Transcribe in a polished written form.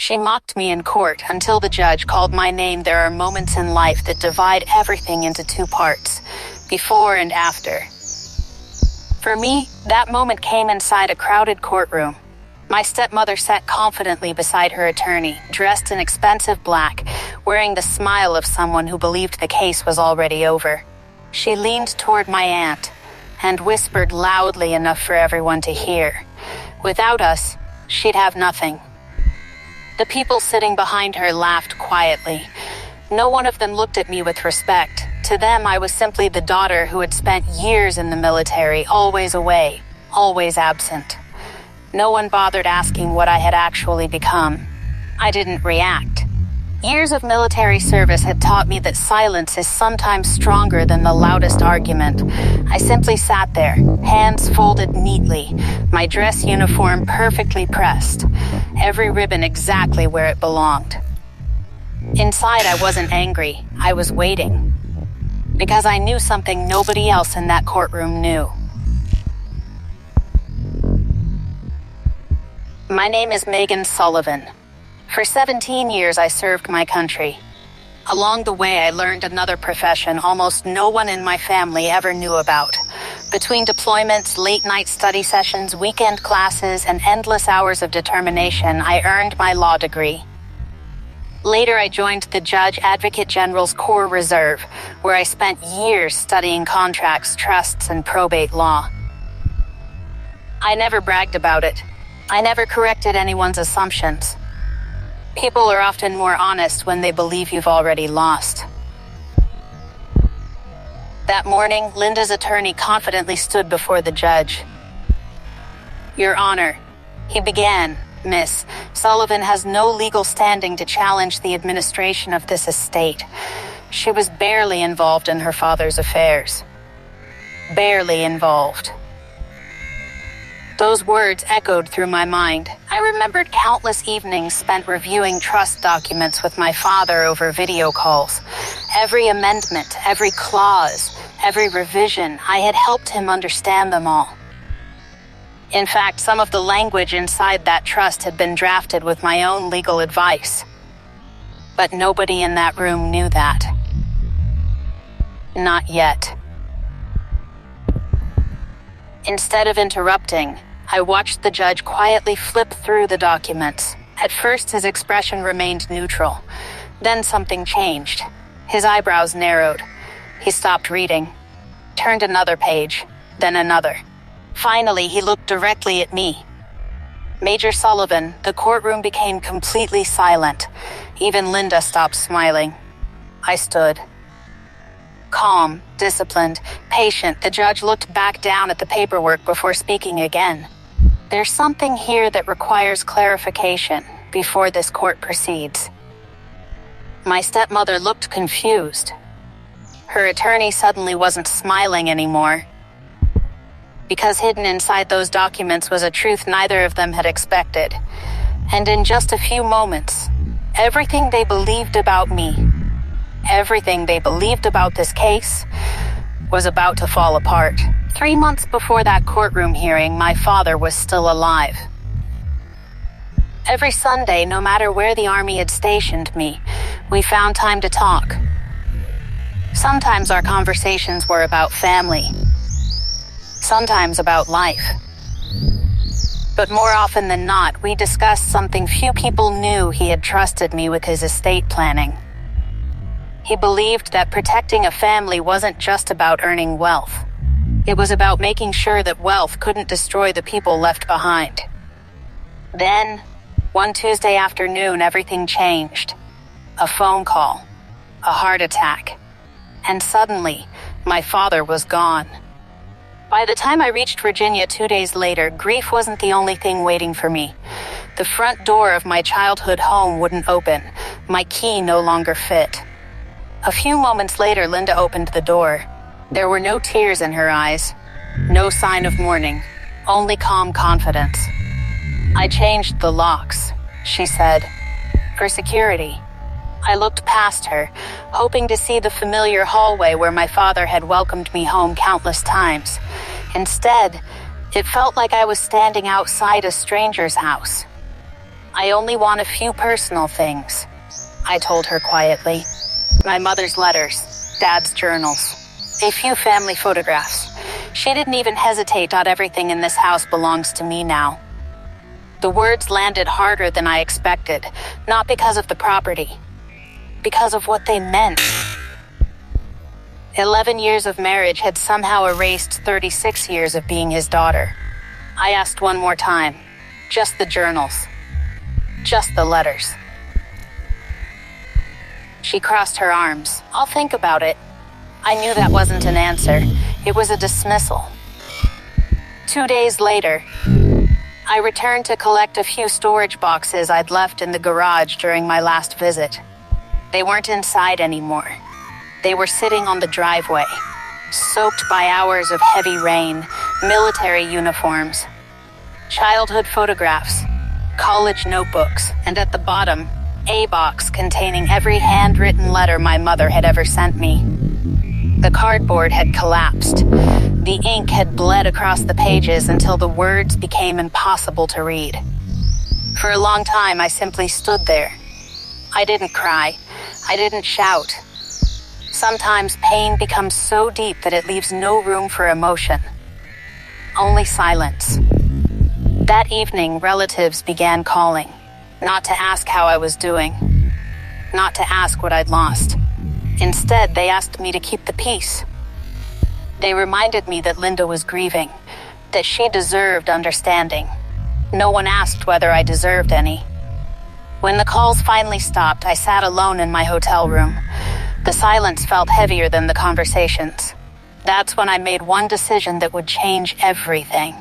She mocked me in court until the judge called my name. There are moments in life that divide everything into two parts, before and after. For me, that moment came inside a crowded courtroom. My stepmother sat confidently beside her attorney, dressed in expensive black, wearing the smile of someone who believed the case was already over. She leaned toward my aunt and whispered loudly enough for everyone to hear. Without us, she'd have nothing. The people sitting behind her laughed quietly. No one of them looked at me with respect. To them, I was simply the daughter who had spent years in the military, always away, always absent. No one bothered asking what I had actually become. I didn't react. Years of military service had taught me that silence is sometimes stronger than the loudest argument. I simply sat there, hands folded neatly, my dress uniform perfectly pressed, every ribbon exactly where it belonged. Inside, I wasn't angry. I was waiting. Because I knew something nobody else in that courtroom knew. My name is Megan Sullivan. For 17 years, I served my country. Along the way, I learned another profession almost no one in my family ever knew about. Between deployments, late-night study sessions, weekend classes, and endless hours of determination, I earned my law degree. Later, I joined the Judge Advocate General's Corps Reserve, where I spent years studying contracts, trusts, and probate law. I never bragged about it. I never corrected anyone's assumptions. People are often more honest when they believe you've already lost. That morning, Linda's attorney confidently stood before the judge. "Your Honor," he began, "Miss Sullivan has no legal standing to challenge the administration of this estate. She was barely involved in her father's affairs. Barely involved." Those words echoed through my mind. I remembered countless evenings spent reviewing trust documents with my father over video calls. Every amendment, every clause, every revision, I had helped him understand them all. In fact, some of the language inside that trust had been drafted with my own legal advice. But nobody in that room knew that. Not yet. Instead of interrupting, I watched the judge quietly flip through the documents. At first, his expression remained neutral. Then something changed. His eyebrows narrowed. He stopped reading, turned another page, then another. Finally, he looked directly at me. "Major Sullivan," the courtroom became completely silent. Even Linda stopped smiling. I stood. Calm, disciplined, patient, the judge looked back down at the paperwork before speaking again. "There's something here that requires clarification before this court proceeds." My stepmother looked confused. Her attorney suddenly wasn't smiling anymore. Because hidden inside those documents was a truth neither of them had expected. And in just a few moments, everything they believed about me, everything they believed about this case, was about to fall apart. 3 months before that courtroom hearing, my father was still alive. Every Sunday, no matter where the Army had stationed me, we found time to talk. Sometimes our conversations were about family, sometimes about life. But more often than not, we discussed something few people knew. He had trusted me with his estate planning. He believed that protecting a family wasn't just about earning wealth. It was about making sure that wealth couldn't destroy the people left behind. Then, one Tuesday afternoon, everything changed. A phone call, a heart attack, and suddenly, my father was gone. By the time I reached Virginia 2 days later, grief wasn't the only thing waiting for me. The front door of my childhood home wouldn't open. My key no longer fit. A few moments later, Linda opened the door. There were no tears in her eyes, no sign of mourning, only calm confidence. "I changed the locks," she said, "for security." I looked past her, hoping to see the familiar hallway where my father had welcomed me home countless times. Instead, it felt like I was standing outside a stranger's house. I only want a few personal things, I told her quietly. My mother's letters, Dad's journals, a few family photographs. She didn't even hesitate. Everything in this house belongs to me now. The words landed harder than I expected, not because of the property, because of what they meant. 11 years of marriage had somehow erased 36 years of being his daughter. I asked one more time. Just the journals. Just the letters. She crossed her arms. I'll think about it. I knew that wasn't an answer. It was a dismissal. 2 days later, I returned to collect a few storage boxes I'd left in the garage during my last visit. They weren't inside anymore. They were sitting on the driveway, soaked by hours of heavy rain, military uniforms, childhood photographs, college notebooks, and at the bottom, a box containing every handwritten letter my mother had ever sent me. The cardboard had collapsed. The ink had bled across the pages until the words became impossible to read. For a long time, I simply stood there. I didn't cry. I didn't shout. Sometimes pain becomes so deep that it leaves no room for emotion. Only silence. That evening, relatives began calling, not to ask how I was doing, not to ask what I'd lost. Instead, they asked me to keep the peace. They reminded me that Linda was grieving, that she deserved understanding. No one asked whether I deserved any. When the calls finally stopped, I sat alone in my hotel room. The silence felt heavier than the conversations. That's when I made one decision that would change everything.